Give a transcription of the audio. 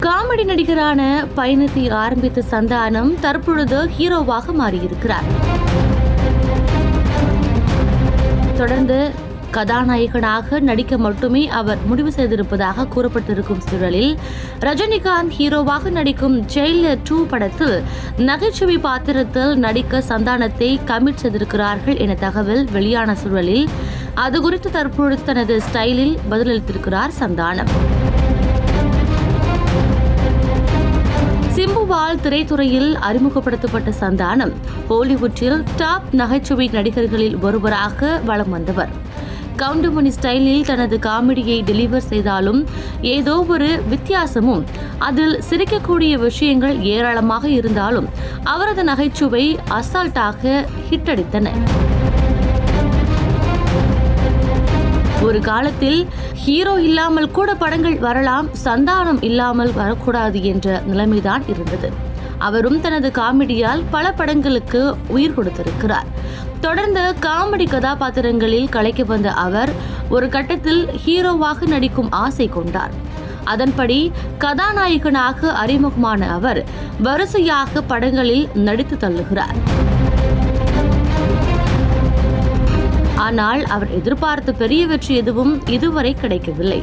Comedy நடிகரான பயணத்தை ஆரம்பித்த சந்தானம் தற்பொழுது ஹீரோவாக மாறியிருக்கிறார். தொடர்ந்து கதாநாயகனாக நடிக்க மட்டுமே அவர் முடிவு செய்திருப்பதாக கூறப்பட்டிருக்கும் சூழலில் ரஜினிகாந்த் ஹீரோவாக நடிக்கும் ஜெயிலர் 2 படத்தில் நகைச்சுவை பாத்திரத்தில் நடிக்க சந்தானத்தை கமிட் செய்திருக்கிறார்கள் என தகவல் வெளியான சூழலில் அது குறித்து தற்பொழுது தனது ஸ்டைலில் பதிலளித்திருக்கிறார் சந்தானம். சிம்புவால் திரைத்துறையில் அறிமுகப்படுத்தப்பட்ட சந்தானம் ஹாலிவுட்டில் டாப் நகைச்சுவை நடிகர்களில் ஒருவராக வலம் வந்தவர். கவுண்டமணி ஸ்டைலில் தனது காமெடியை டெலிவர் செய்தாலும் ஏதோ ஒரு வித்தியாசமும் அதில் சிரிக்கக்கூடிய விஷயங்கள் ஏராளமாக இருந்தாலும் அவரது நகைச்சுவை அசால்ட்டாக ஹிட் அடித்தன. ஒரு காலத்தில் ஹீரோ இல்லாமல் கூட படங்கள் வரலாம், சந்தானம் இல்லாமல் வரக்கூடாது என்ற நிலைமைதான் இருந்தது. அவரும் தனது காமெடியால் பல படங்களுக்கு உயிர் கொடுத்திருக்கிறார். தொடர்ந்து காமெடி கதாபாத்திரங்களில் கலைக்க வந்த அவர் ஒரு கட்டத்தில் ஹீரோவாக நடிக்கும் ஆசை கொண்டார். அதன்படி கதாநாயகனாக அறிமுகமான அவர் வரிசையாக படங்களில் நடித்து தள்ளுகிறார். ஆனால் அவர் எதிர்பார்த்த பெரிய வெற்றி எதுவும் இதுவரை கிடைக்கவில்லை.